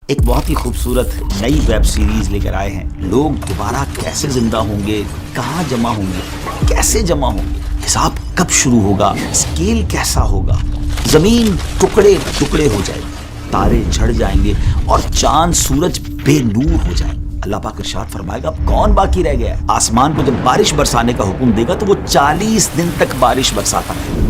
ایک بہت ہی خوبصورت نئی ویب سیریز لے کر آئے ہیں. لوگ دوبارہ کیسے زندہ ہوں گے, کہاں جمع ہوں گے, کیسے جمع ہوں گے, حساب کب شروع ہوگا, اسکیل کیسا ہوگا, زمین ٹکڑے ٹکڑے ہو جائے گی, تارے جھڑ جائیں گے اور چاند سورج بے نور ہو جائیں گے. اللہ پاک ارشاد فرمائے گا اب کون باقی رہ گیا ہے؟ آسمان کو جب بارش برسانے کا حکم دے گا تو وہ 40 دن تک بارش برساتا ہے.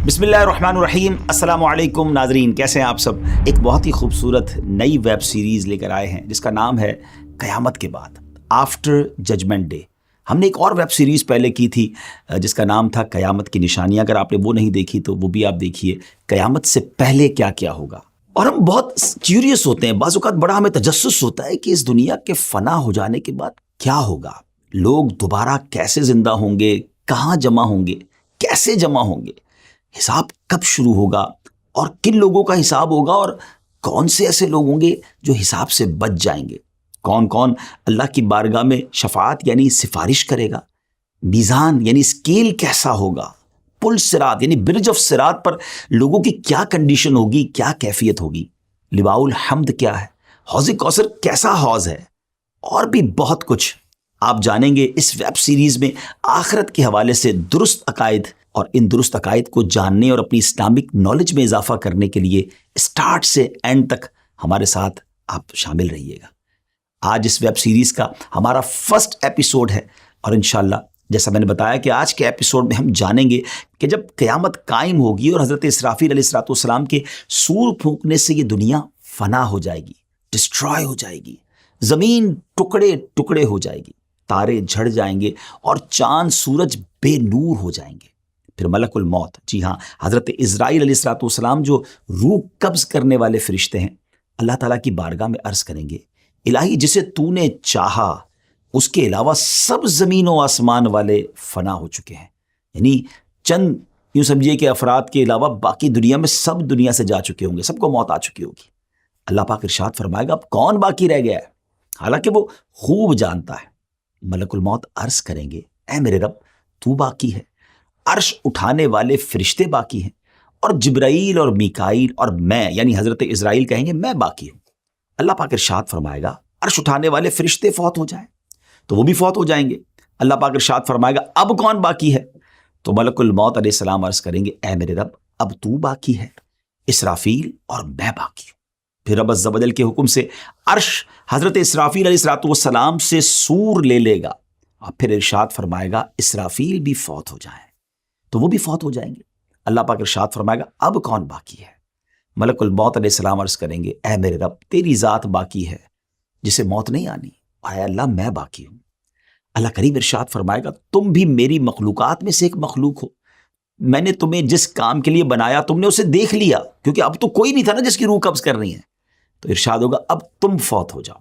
بسم اللہ الرحمن الرحیم. السلام علیکم ناظرین, کیسے ہیں آپ سب؟ ایک بہت ہی خوبصورت نئی ویب سیریز لے کر آئے ہیں جس کا نام ہے قیامت کے بعد, آفٹر ججمنٹ ڈے. ہم نے ایک اور ویب سیریز پہلے کی تھی جس کا نام تھا قیامت کی نشانیاں. اگر آپ نے وہ نہیں دیکھی تو وہ بھی آپ دیکھیے, قیامت سے پہلے کیا کیا ہوگا. اور ہم بہت کیوریس ہوتے ہیں, بعض اوقات بڑا ہمیں تجسس ہوتا ہے کہ اس دنیا کے فنا ہو جانے کے بعد کیا ہوگا, لوگ دوبارہ کیسے زندہ ہوں گے, کہاں جمع ہوں گے, کیسے جمع ہوں گے, حساب کب شروع ہوگا اور کن لوگوں کا حساب ہوگا, اور کون سے ایسے لوگ ہوں گے جو حساب سے بچ جائیں گے, کون کون اللہ کی بارگاہ میں شفاعت یعنی سفارش کرے گا, میزان یعنی اسکیل کیسا ہوگا, پل صراط یعنی برج آف صراط پر لوگوں کی کیا کنڈیشن ہوگی, کیا کیفیت ہوگی, لواء الحمد کیا ہے, حوض کوثر کیسا حوض ہے, اور بھی بہت کچھ آپ جانیں گے اس ویب سیریز میں. آخرت کے حوالے سے درست عقائد, اور ان درست عقائد کو جاننے اور اپنی اسلامک نالج میں اضافہ کرنے کے لیے اسٹارٹ سے اینڈ تک ہمارے ساتھ آپ شامل رہیے گا. آج اس ویب سیریز کا ہمارا فرسٹ ایپیسوڈ ہے, اور انشاءاللہ جیسا میں نے بتایا کہ آج کے ایپیسوڈ میں ہم جانیں گے کہ جب قیامت قائم ہوگی اور حضرت اسرافیل علیہ السلام کے سور پھونکنے سے یہ دنیا فنا ہو جائے گی, ڈسٹرائے ہو جائے گی, زمین ٹکڑے ٹکڑے ہو جائے گی, تارے جھڑ جائیں گے اور چاند سورج بے نور ہو جائیں گے. پھر ملک الموت, جی ہاں حضرت عزرائیل علیہ السلام جو روح قبض کرنے والے فرشتے ہیں, اللہ تعالیٰ کی بارگاہ میں عرض کریں گے الہی جسے تو نے چاہا اس کے علاوہ سب زمین و آسمان والے فنا ہو چکے ہیں. یعنی چند یوں سمجھیے کہ افراد کے علاوہ باقی دنیا میں سب دنیا سے جا چکے ہوں گے, سب کو موت آ چکی ہوگی. اللہ پاک ارشاد فرمائے گا اب کون باقی رہ گیا ہے, حالانکہ وہ خوب جانتا ہے. ملک الموت عرض کریں گے اے میرے رب تو باقی ہے, عرش اٹھانے والے فرشتے باقی ہیں, اور جبرائیل اور میکائیل اور میں یعنی حضرت اسرائیل کہیں گے میں باقی ہوں. اللہ پاک ارشاد فرمائے گا عرش اٹھانے والے فرشتے فوت ہو جائیں تو وہ بھی فوت ہو جائیں گے. اللہ پاک ارشاد فرمائے گا اب کون باقی ہے, تو ملک الموت علیہ السلام عرض کریں گے اے میرے رب اب تو باقی ہے, اسرافیل اور میں باقی ہوں. پھر رب عز و جل کے حکم سے عرش حضرت اسرافیل علیہ السلام سے سور لے لے گا, اور پھر ارشاد فرمائے گا اسرافیل بھی فوت ہو جائیں تو وہ بھی فوت ہو جائیں گے. اللہ پاک ارشاد فرمائے گا اب کون باقی ہے, ملک الموت علیہ السلام عرض کریں گے اے میرے رب تیری ذات باقی ہے جسے موت نہیں آنی, اے اللہ میں باقی ہوں. اللہ کریم ارشاد فرمائے گا تم بھی میری مخلوقات میں سے ایک مخلوق ہو, میں نے تمہیں جس کام کے لیے بنایا تم نے اسے دیکھ لیا, کیونکہ اب تو کوئی نہیں تھا نا جس کی روح قبض کرنی ہے, تو ارشاد ہوگا اب تم فوت ہو جاؤ.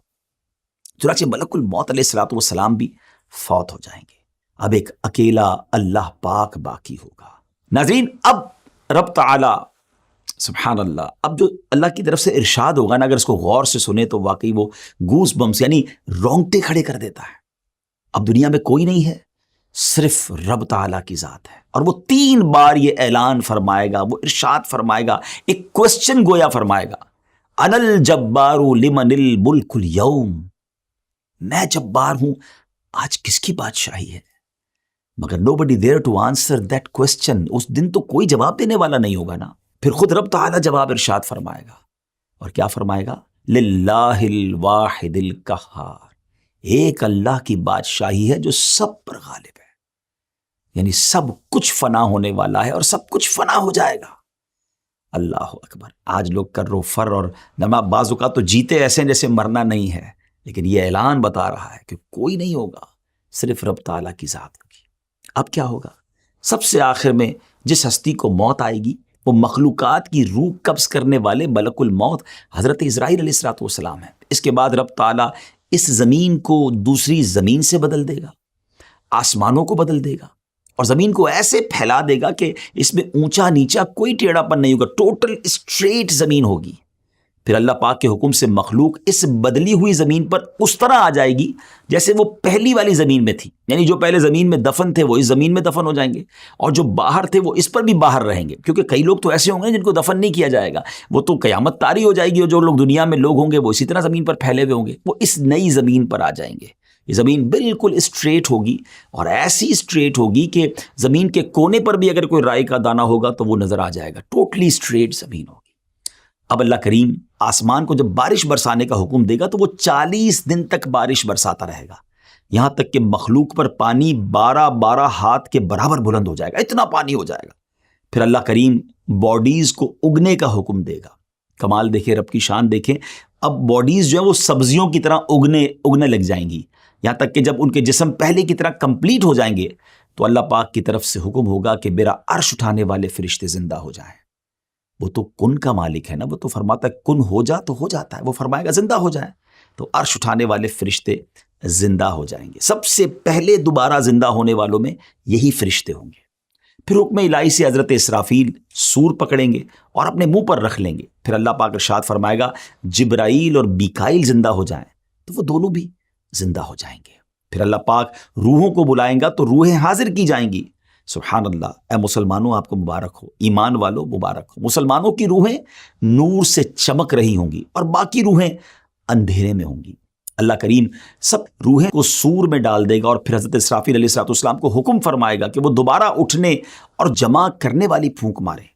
چنانچہ ملک الموت علیہ السلام بھی فوت ہو جائیں گے. اب ایک اکیلا اللہ پاک باقی ہوگا. ناظرین اب رب تعالی سبحان اللہ, اب جو اللہ کی طرف سے ارشاد ہوگا نا, اگر اس کو غور سے سنے تو واقعی وہ گوس بمس یعنی رونگٹے کھڑے کر دیتا ہے. اب دنیا میں کوئی نہیں ہے, صرف رب تعالیٰ کی ذات ہے, اور وہ 3 بار یہ اعلان فرمائے گا, وہ ارشاد فرمائے گا, ایک کوسچن گویا فرمائے گا انا الجبار لمن الملک اليوم, میں جبار ہوں, آج کس کی بادشاہی ہے. مگر nobody there to answer that question, اس دن تو کوئی جواب دینے والا نہیں ہوگا نا. پھر خود رب تعالیٰ جواب ارشاد فرمائے گا, اور کیا فرمائے گا للہ الواحد القہار, ایک اللہ کی بادشاہی ہے جو سب پر غالب ہے, یعنی سب کچھ فنا ہونے والا ہے اور سب کچھ فنا ہو جائے گا. اللہ اکبر. آج لوگ کر و فر اور نما بعض اوقات تو جیتے ایسے ہیں جیسے مرنا نہیں ہے, لیکن یہ اعلان بتا رہا ہے کہ کوئی نہیں ہوگا, صرف رب تعالیٰ کی ذات ہوگی. اب کیا ہوگا, سب سے آخر میں جس ہستی کو موت آئے گی وہ مخلوقات کی روح قبض کرنے والے ملک الموت حضرت اسرائیل علیہ السلام ہیں. اس کے بعد رب تعالیٰ اس زمین کو دوسری زمین سے بدل دے گا, آسمانوں کو بدل دے گا, اور زمین کو ایسے پھیلا دے گا کہ اس میں اونچا نیچا کوئی ٹیڑھا پن نہیں ہوگا, ٹوٹل اسٹریٹ زمین ہوگی. پھر اللہ پاک کے حکم سے مخلوق اس بدلی ہوئی زمین پر اس طرح آ جائے گی جیسے وہ پہلی والی زمین میں تھی، یعنی جو پہلے زمین میں دفن تھے وہ اس زمین میں دفن ہو جائیں گے، اور جو باہر تھے وہ اس پر بھی باہر رہیں گے، کیونکہ کئی لوگ تو ایسے ہوں گے جن کو دفن نہیں کیا جائے گا، وہ تو قیامت طاری ہو جائے گی، اور جو لوگ دنیا میں لوگ ہوں گے وہ اسی طرح زمین پر پھیلے ہوئے ہوں گے، وہ اس نئی زمین پر آ جائیں گے۔ یہ زمین بالکل اسٹریٹ ہوگی، اور ایسی اسٹریٹ ہوگی کہ زمین کے کونے پر بھی اگر کوئی رائی کا دانہ ہوگا تو وہ نظر آ جائے گا، ٹوٹلی اسٹریٹ زمین ہوگی۔ اب اللہ کریم آسمان کو جب بارش برسانے کا حکم دے گا تو وہ 40 دن تک بارش برساتا رہے گا، یہاں تک کہ مخلوق پر پانی 12 ہاتھ کے برابر بلند ہو جائے گا، اتنا پانی ہو جائے گا۔ پھر اللہ کریم باڈیز کو اگنے کا حکم دے گا۔ کمال دیکھیں، رب کی شان دیکھیں، اب باڈیز جو ہیں وہ سبزیوں کی طرح اگنے لگ جائیں گی، یہاں تک کہ جب ان کے جسم پہلے کی طرح کمپلیٹ ہو جائیں گے تو اللہ پاک کی طرف سے حکم ہوگا کہ میرا عرش اٹھانے والے فرشتے زندہ ہو جائیں۔ وہ تو کن کا مالک ہے نا، وہ تو فرماتا ہے کن ہو جا تو ہو جاتا ہے، وہ فرمائے گا زندہ ہو جائے، تو عرش اٹھانے والے فرشتے زندہ ہو جائیں گے۔ سب سے پہلے دوبارہ زندہ ہونے والوں میں یہی فرشتے ہوں گے۔ پھر حکم الہی سے حضرت اسرافیل سور پکڑیں گے اور اپنے منہ پر رکھ لیں گے، پھر اللہ پاک ارشاد فرمائے گا جبرائیل اور میکائیل زندہ ہو جائیں، تو وہ دونوں بھی زندہ ہو جائیں گے۔ پھر اللہ پاک روحوں کو بلائیں گا تو روحیں حاضر کی جائیں گی۔ سبحان اللہ، اے مسلمانوں آپ کو مبارک ہو، ایمان والو مبارک ہو۔ مسلمانوں کی روحیں نور سے چمک رہی ہوں گی اور باقی روحیں اندھیرے میں ہوں گی۔ اللہ کریم سب روحیں کو سور میں ڈال دے گا، اور پھر حضرت اسرافیل علیہ السلام کو حکم فرمائے گا کہ وہ دوبارہ اٹھنے اور جمع کرنے والی پھونک ماریں۔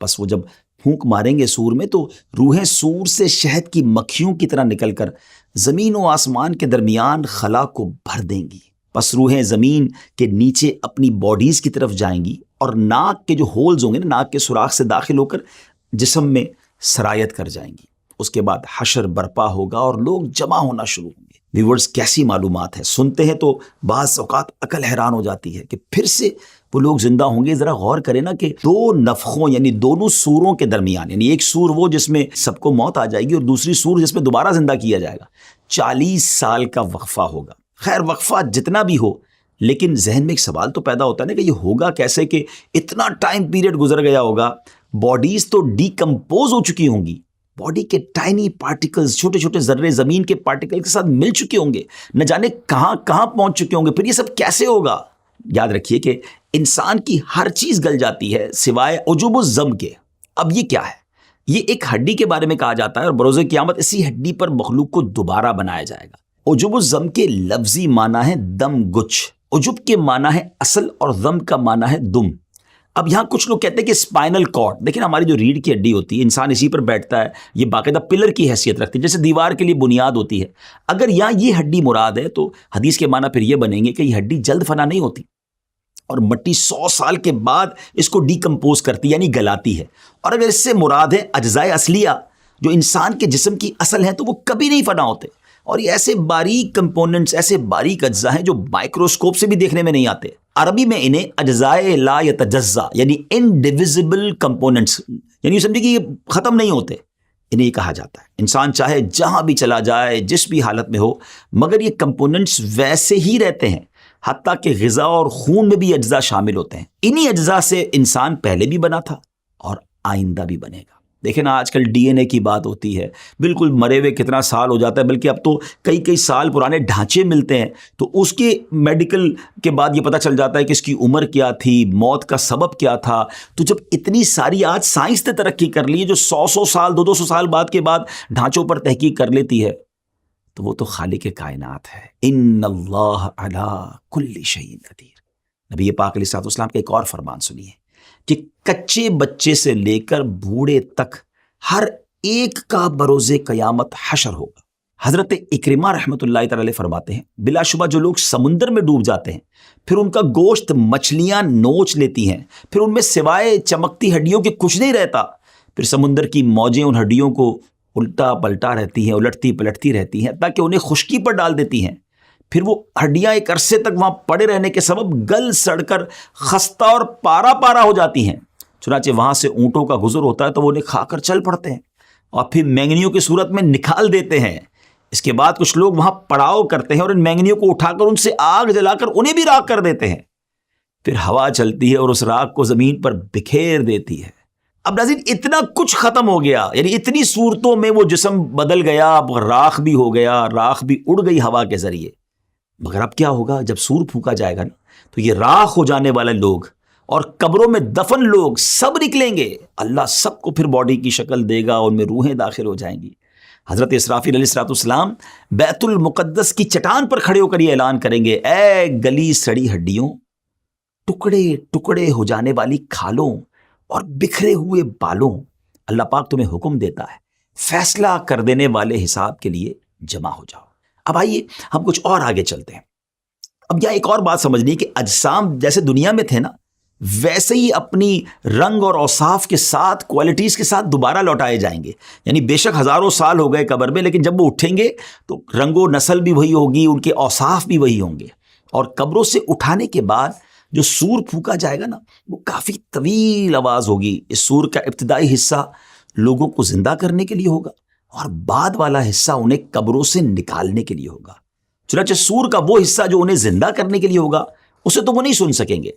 بس وہ جب پھونک ماریں گے سور میں تو روحیں سور سے شہد کی مکھیوں کی طرح نکل کر زمین و آسمان کے درمیان خلا کو بھر دیں گی۔ پس روحیں زمین کے نیچے اپنی باڈیز کی طرف جائیں گی، اور ناک کے جو ہولز ہوں گے نا، ناک کے سوراخ سے داخل ہو کر جسم میں سرایت کر جائیں گی۔ اس کے بعد حشر برپا ہوگا اور لوگ جمع ہونا شروع ہوں گے۔ ویورز کیسی معلومات ہے، سنتے ہیں تو بعض اوقات عقل حیران ہو جاتی ہے کہ پھر سے وہ لوگ زندہ ہوں گے۔ ذرا غور کریں نا کہ دو نفخوں یعنی دونوں سوروں کے درمیان، یعنی ایک سور وہ جس میں سب کو موت آ جائے گی، اور دوسری سور جس میں دوبارہ زندہ کیا جائے گا، 40 سال کا وقفہ ہوگا۔ خیر وقفہ جتنا بھی ہو، لیکن ذہن میں ایک سوال تو پیدا ہوتا ہے نا کہ یہ ہوگا کیسے کہ اتنا ٹائم پیریڈ گزر گیا ہوگا، باڈیز تو ڈیکمپوز ہو چکی ہوں گی، باڈی کے ٹائنی پارٹیکلز، چھوٹے چھوٹے ذرے زمین کے پارٹیکل کے ساتھ مل چکے ہوں گے، نہ جانے کہاں کہاں پہنچ چکے ہوں گے، پھر یہ سب کیسے ہوگا؟ یاد رکھیے کہ انسان کی ہر چیز گل جاتی ہے سوائے عجب الضم کے۔ اب یہ کیا ہے؟ یہ ایک ہڈی کے بارے میں کہا جاتا ہے، اور بروز قیامت اسی ہڈی پر مخلوق کو دوبارہ بنایا جائے گا۔ عجب الضم کے لفظی معنی ہے دم گچھ، عجب کے معنی ہے اصل، اور ضم کا معنی ہے دم۔ اب یہاں کچھ لوگ کہتے ہیں کہ اسپائنل کارڈ، دیکھیں ہماری جو ریڑھ کی ہڈی ہوتی ہے، انسان اسی پر بیٹھتا ہے، یہ باقاعدہ پلر کی حیثیت رکھتی ہے، جیسے دیوار کے لیے بنیاد ہوتی ہے۔ اگر یہاں یہ ہڈی مراد ہے تو حدیث کے معنی پھر یہ بنیں گے کہ یہ ہڈی جلد فنا نہیں ہوتی، اور مٹی 100 سال کے بعد اس کو ڈیکمپوز کرتی یعنی گلاتی ہے۔ اور اگر اس سے مراد ہے اجزائے اصلیہ جو انسان کے جسم کی اصل ہیں تو وہ کبھی نہیں فنا ہوتے، اور یہ ایسے باریک کمپوننٹس، ایسے باریک اجزاء ہیں جو مائکروسکوپ سے بھی دیکھنے میں نہیں آتے۔ عربی میں انہیں اجزائے لا یتجزا یعنی انڈیویزبل کمپوننٹس، یعنی سمجھے کہ یہ ختم نہیں ہوتے، انہیں یہ کہا جاتا ہے۔ انسان چاہے جہاں بھی چلا جائے، جس بھی حالت میں ہو، مگر یہ کمپوننٹس ویسے ہی رہتے ہیں، حتیٰ کہ غذا اور خون میں بھی اجزاء شامل ہوتے ہیں۔ انہی اجزاء سے انسان پہلے بھی بنا تھا اور آئندہ بھی بنے گا۔ دیکھیں نا آج کل ڈی این اے کی بات ہوتی ہے، بالکل مرے ہوئے کتنا سال ہو جاتا ہے، بلکہ اب تو کئی سال پرانے ڈھانچے ملتے ہیں، تو اس کے میڈیکل کے بعد یہ پتہ چل جاتا ہے کہ اس کی عمر کیا تھی، موت کا سبب کیا تھا۔ تو جب اتنی ساری آج سائنس نے ترقی کر لی ہے جو 100 سال 200 سال بعد کے بعد ڈھانچوں پر تحقیق کر لیتی ہے، تو وہ تو خالق کائنات ہے۔ ان اللہ علی کل شیء قدیر۔ نبی پاک علیہ السلام کا ایک اور فرمان سنیے کہ کچے بچے سے لے کر بوڑھے تک ہر ایک کا بروز قیامت حشر ہوگا۔ حضرت اکرمہ رحمۃ اللہ تعالی فرماتے ہیں بلا شبہ جو لوگ سمندر میں ڈوب جاتے ہیں، پھر ان کا گوشت مچھلیاں نوچ لیتی ہیں، پھر ان میں سوائے چمکتی ہڈیوں کے کچھ نہیں رہتا، پھر سمندر کی موجیں ان ہڈیوں کو الٹا پلٹا رہتی ہیں، الٹتی پلٹتی رہتی ہیں تاکہ انہیں خشکی پر ڈال دیتی ہیں، پھر وہ ہڈیاں ایک عرصے تک وہاں پڑے رہنے کے سبب گل سڑ کر خستہ اور پارا پارا ہو جاتی ہیں۔ چنانچہ وہاں سے اونٹوں کا گزر ہوتا ہے تو وہ انہیں کھا کر چل پڑتے ہیں اور پھر مینگنیوں کی صورت میں نکال دیتے ہیں۔ اس کے بعد کچھ لوگ وہاں پڑاؤ کرتے ہیں اور ان مینگنیوں کو اٹھا کر ان سے آگ جلا کر انہیں بھی راکھ کر دیتے ہیں، پھر ہوا چلتی ہے اور اس راکھ کو زمین پر بکھیر دیتی ہے۔ اب ناظرین اتنا کچھ ختم ہو گیا، یعنی اتنی صورتوں میں وہ جسم بدل گیا، اب راکھ بھی ہو گیا، راکھ بھی اڑ گئی ہوا کے ذریعے. مگر اب کیا ہوگا جب سور پھونکا جائے گا نا، تو یہ راکھ ہو جانے والے لوگ اور قبروں میں دفن لوگ سب نکلیں گے. اللہ سب کو پھر باڈی کی شکل دے گا، ان میں روحیں داخل ہو جائیں گی. حضرت اسرافیل علیہ السلام بیت المقدس کی چٹان پر کھڑے ہو کر یہ اعلان کریں گے، اے گلی سڑی ہڈیوں، ٹکڑے ٹکڑے ہو جانے والی کھالوں اور بکھرے ہوئے بالوں، اللہ پاک تمہیں حکم دیتا ہے فیصلہ کر دینے والے حساب کے لیے جمع ہو جاؤ. اب آئیے ہم کچھ اور آگے چلتے ہیں. اب یہاں ایک اور بات سمجھنی ہے کہ اجسام جیسے دنیا میں تھے نا، ویسے ہی اپنی رنگ اور اوصاف کے ساتھ، کوالٹیز کے ساتھ دوبارہ لوٹائے جائیں گے. یعنی بے شک ہزاروں سال ہو گئے قبر میں، لیکن جب وہ اٹھیں گے تو رنگ و نسل بھی وہی ہوگی، ان کے اوصاف بھی وہی ہوں گے. اور قبروں سے اٹھانے کے بعد جو سور پھونکا جائے گا نا، وہ کافی طویل آواز ہوگی. اس سور کا ابتدائی حصہ لوگوں کو زندہ کرنے کے لیے ہوگا اور بعد والا حصہ انہیں قبروں سے نکالنے کے لیے ہوگا. چنانچہ سور کا وہ حصہ جو انہیں زندہ کرنے کے لیے ہوگا اسے تو وہ نہیں سن سکیں گے،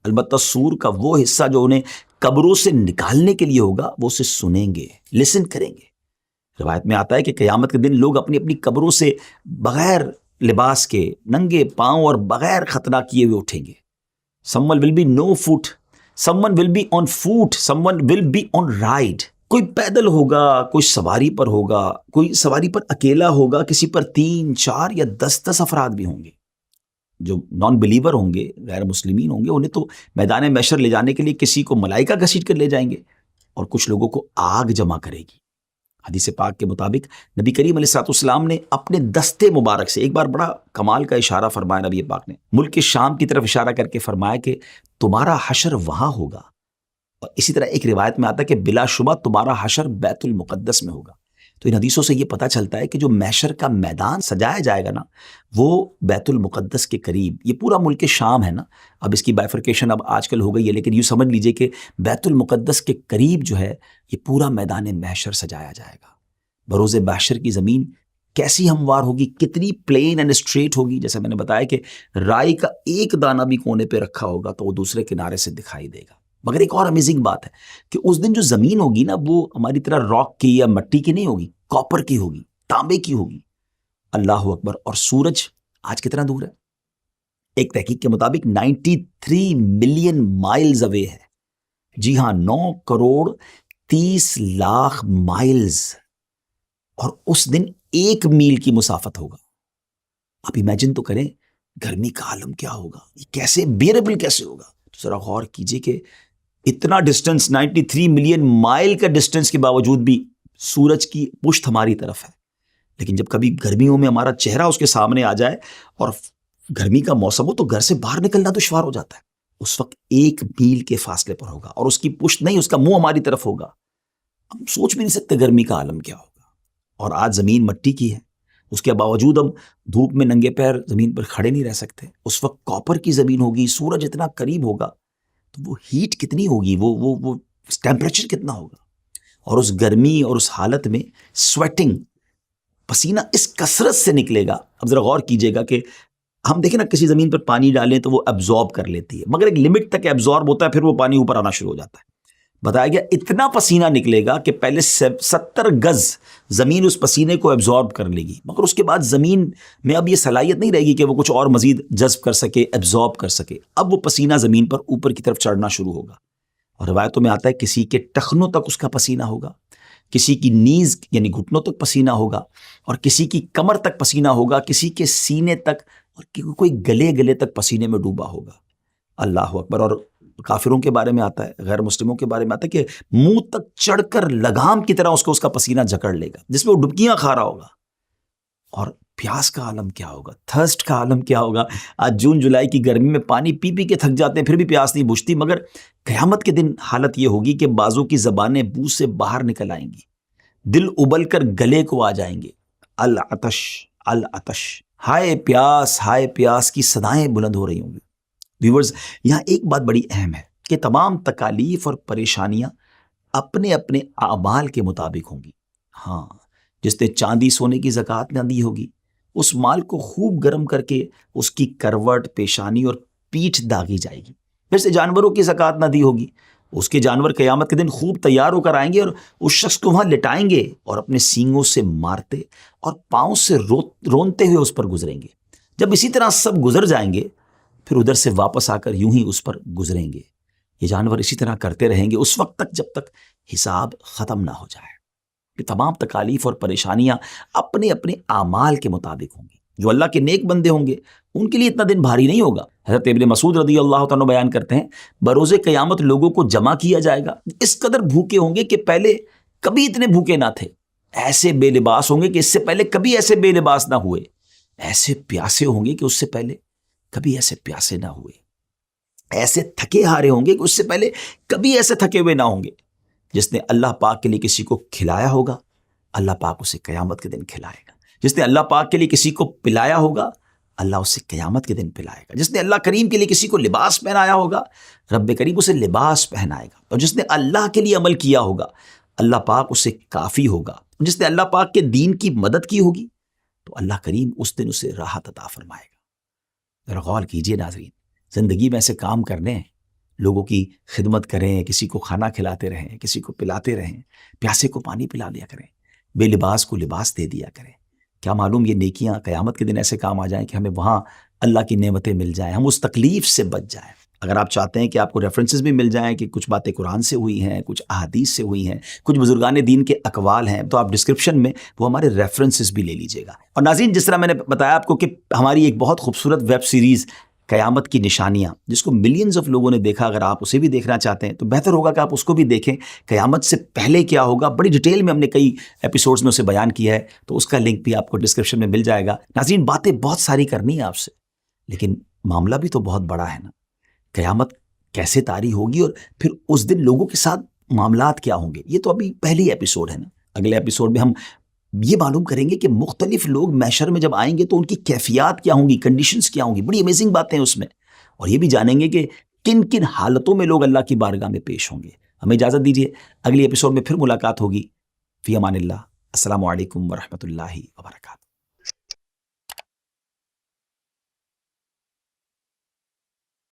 البتہ سور کا وہ حصہ جو انہیں قبروں سے نکالنے کے لیے ہوگا وہ اسے سنیں گے، لسن کریں گے. روایت میں آتا ہے کہ قیامت کے دن لوگ اپنی اپنی قبروں سے بغیر لباس کے، ننگے پاؤں اور بغیر ختنہ کیے ہوئے اٹھیں گے. someone will be no foot, someone will be on foot, someone will be on ride. کوئی پیدل ہوگا، کوئی سواری پر ہوگا، کوئی سواری پر اکیلا ہوگا، کسی پر 3، 4 یا 10 افراد بھی ہوں گے. جو نان بلیور ہوں گے، غیر مسلمین ہوں گے، انہیں تو میدان محشر لے جانے کے لیے کسی کو ملائکہ گھسیٹ کر لے جائیں گے اور کچھ لوگوں کو آگ جمع کرے گی. حدیث پاک کے مطابق نبی کریم علیہ السلام نے اپنے دستے مبارک سے ایک بار بڑا کمال کا اشارہ فرمایا. نبی پاک نے ملک شام کی طرف اشارہ کر کے فرمایا کہ تمہارا حشر وہاں ہوگا. اور اسی طرح ایک روایت میں آتا ہے کہ بلا شبہ تمہارا حشر بیت المقدس میں ہوگا. تو ان حدیثوں سے یہ پتہ چلتا ہے کہ جو محشر کا میدان سجایا جائے گا نا، وہ بیت المقدس کے قریب، یہ پورا ملک شام ہے نا، اب اس کی بائفرکیشن اب آج کل ہو گئی ہے، لیکن یوں سمجھ لیجئے کہ بیت المقدس کے قریب جو ہے یہ پورا میدان محشر سجایا جائے گا. بروز محشر کی زمین کیسی ہموار ہوگی، کتنی پلین اینڈ اسٹریٹ ہوگی. جیسے میں نے بتایا کہ رائی کا ایک دانہ بھی کونے پہ رکھا ہوگا تو وہ دوسرے کنارے سے دکھائی دے گا. مگر ایک اور امیزنگ بات ہے کہ اس دن جو زمین ہوگی نا، وہ ہماری طرح راک کی یا مٹی کی نہیں ہوگی، کاپر کی ہوگی، تانبے کی ہوگی. اللہ اکبر. اور سورج آج کتنا دور ہے؟ ایک تحقیق کے مطابق 93 ملین مائلز اوے ہے. جی ہاں، 9 کروڑ 30 لاکھ مائلز. اور اس دن 1 میل کی مسافت ہوگا. آپ امیجن تو کریں گرمی کا عالم کیا ہوگا، یہ کیسے بیئربل کیسے ہوگا. تو ذرا غور کیجئے کہ اتنا ڈسٹنس، 93 ملین مائل کا ڈسٹنس کے باوجود بھی سورج کی پشت ہماری طرف ہے. لیکن جب کبھی گرمیوں میں ہمارا چہرہ اس کے سامنے آ جائے اور گرمی کا موسم ہو تو گھر سے باہر نکلنا دشوار ہو جاتا ہے. اس وقت 1 میل کے فاصلے پر ہوگا اور اس کی پشت نہیں، اس کا منہ ہماری طرف ہوگا. ہم سوچ بھی نہیں سکتے گرمی کا عالم کیا ہوگا. اور آج زمین مٹی کی ہے، اس کے باوجود ہم دھوپ میں ننگے پیر زمین پر کھڑے نہیں رہ سکتے. اس وقت کاپر کی زمین ہوگی، سورج اتنا قریب ہوگا تو وہ ہیٹ کتنی ہوگی، وہ ٹیمپریچر کتنا ہوگا. اور اس گرمی اور اس حالت میں سویٹنگ، پسینہ اس کثرت سے نکلے گا. اب ذرا غور کیجئے گا کہ ہم دیکھیں نا کسی زمین پر پانی ڈالیں تو وہ ایبزارب کر لیتی ہے، مگر ایک لمٹ تک ایبزارب ہوتا ہے، پھر وہ پانی اوپر آنا شروع ہو جاتا ہے. بتایا گیا اتنا پسینہ نکلے گا کہ پہلے 70 گز زمین اس پسینے کو ایبزارب کر لے گی، مگر اس کے بعد زمین میں اب یہ صلاحیت نہیں رہے گی کہ وہ کچھ اور مزید جذب کر سکے، ایبزارب کر سکے. اب وہ پسینہ زمین پر اوپر کی طرف چڑھنا شروع ہوگا. اور روایتوں میں آتا ہے کسی کے ٹخنوں تک اس کا پسینہ ہوگا، کسی کی نیز یعنی گھٹنوں تک پسینہ ہوگا، اور کسی کی کمر تک پسینہ ہوگا، کسی کے سینے تک، اور کوئی گلے تک پسینے میں ڈوبا ہوگا. اللہ اکبر. اور کافروں کے بارے میں آتا ہے، غیر مسلموں کے بارے میں آتا ہے کہ منہ تک چڑھ کر لگام کی طرح اس کا پسینہ جکڑ لے گا، جس میں وہ ڈبکیاں کھا رہا ہوگا. اور پیاس کا عالم کیا ہوگا، تھرسٹ کا عالم کیا ہوگا. آج جون جولائی کی گرمی میں پانی پی پی کے تھک جاتے ہیں، پھر بھی پیاس نہیں بجھتی، مگر قیامت کے دن حالت یہ ہوگی کہ بعضوں کی زبانیں منہ سے باہر نکل آئیں گی، دل ابل کر گلے کو آ جائیں گے. العطش العطش، ہائے پیاس کی صدائیں بلند ہو رہی ہوں گی. ویورز، یہاں ایک بات بڑی اہم ہے کہ تمام تکالیف اور پریشانیاں اپنے اپنے اعمال کے مطابق ہوں گی. ہاں، جس نے چاندی سونے کی زکوٰۃ نہ دی ہوگی، اس مال کو خوب گرم کر کے اس کی کروٹ، پیشانی اور پیٹھ داغی جائے گی. پھر سے جانوروں کی زکوٰۃ نہ دی ہوگی اس کے جانور قیامت کے دن خوب تیار ہو کر آئیں گے اور اس شخص کو وہاں لٹائیں گے اور اپنے سینگوں سے مارتے اور پاؤں سے رونتے ہوئے اس پر گزریں گے. جب اسی طرح سب گزر جائیں گے پھر ادھر سے واپس آ کر یوں ہی اس پر گزریں گے. یہ جانور اسی طرح کرتے رہیں گے اس وقت تک جب تک حساب ختم نہ ہو جائے. یہ تمام تکالیف اور پریشانیاں اپنے اپنے اعمال کے مطابق ہوں گی. جو اللہ کے نیک بندے ہوں گے ان کے لیے اتنا دن بھاری نہیں ہوگا. حضرت ابن مسعود رضی اللہ تعالیٰ بیان کرتے ہیں بروز قیامت لوگوں کو جمع کیا جائے گا اس قدر بھوکے ہوں گے کہ پہلے کبھی اتنے بھوکے نہ تھے. ایسے بے لباس ہوں گے کہ اس سے پہلے کبھی ایسے بے لباس نہ ہوئے. ایسے پیاسے ہوں گے کہ اس سے پہلے کبھی ایسے پیاسے نہ ہوئے. ایسے تھکے ہارے ہوں گے کہ اس سے پہلے کبھی ایسے تھکے ہوئے نہ ہوں گے. جس نے اللہ پاک کے لیے کسی کو کھلایا ہوگا اللہ پاک اسے قیامت کے دن کھلائے گا. جس نے اللہ پاک کے لیے کسی کو پلایا ہوگا اللہ اسے قیامت کے دن پلائے گا. جس نے اللہ کریم کے لیے کسی کو لباس پہنایا ہوگا رب کریم اسے لباس پہنائے گا. اور جس نے اللہ کے لیے عمل کیا ہوگا اللہ پاک اسے کافی ہوگا. جس نے اللہ پاک کے دین کی مدد کی ہوگی تو اللہ کریم اس دن اسے راحت عطا فرمائے گا. ذرا غور کیجئے ناظرین، زندگی میں ایسے کام کرنے ہیں، لوگوں کی خدمت کریں، کسی کو کھانا کھلاتے رہیں، کسی کو پلاتے رہیں، پیاسے کو پانی پلا دیا کریں، بے لباس کو لباس دے دیا کریں. کیا معلوم یہ نیکیاں قیامت کے دن ایسے کام آ جائیں کہ ہمیں وہاں اللہ کی نعمتیں مل جائیں، ہم اس تکلیف سے بچ جائیں. اگر آپ چاہتے ہیں کہ آپ کو ریفرنسز بھی مل جائیں کہ کچھ باتیں قرآن سے ہوئی ہیں، کچھ احادیث سے ہوئی ہیں، کچھ بزرگان دین کے اقوال ہیں، تو آپ ڈسکرپشن میں وہ ہمارے ریفرنسز بھی لے لیجئے گا. اور ناظرین، جس طرح میں نے بتایا آپ کو کہ ہماری ایک بہت خوبصورت ویب سیریز قیامت کی نشانیاں جس کو ملینز آف لوگوں نے دیکھا، اگر آپ اسے بھی دیکھنا چاہتے ہیں تو بہتر ہوگا کہ آپ اس کو بھی دیکھیں. قیامت سے پہلے کیا ہوگا بڑی ڈیٹیل میں ہم نے کئی ایپیسوڈز میں اسے بیان کیا ہے، تو اس کا لنک بھی آپ کو ڈسکرپشن میں مل جائے گا. ناظرین، باتیں بہت ساری کرنی ہے آپ سے، لیکن معاملہ بھی تو بہت بڑا ہے نا. قیامت کیسے طاری ہوگی اور پھر اس دن لوگوں کے ساتھ معاملات کیا ہوں گے، یہ تو ابھی پہلی ایپیسوڈ ہے نا. اگلے ایپیسوڈ میں ہم یہ معلوم کریں گے کہ مختلف لوگ محشر میں جب آئیں گے تو ان کی کیفیات کیا ہوں گی، کنڈیشنز کیا ہوں گی. بڑی امیزنگ باتیں ہیں اس میں، اور یہ بھی جانیں گے کہ کن کن حالتوں میں لوگ اللہ کی بارگاہ میں پیش ہوں گے. ہمیں اجازت دیجیے، اگلی ایپیسوڈ میں پھر ملاقات ہوگی. فی امان اللہ. السلام علیکم ورحمۃ اللہ وبرکاتہ.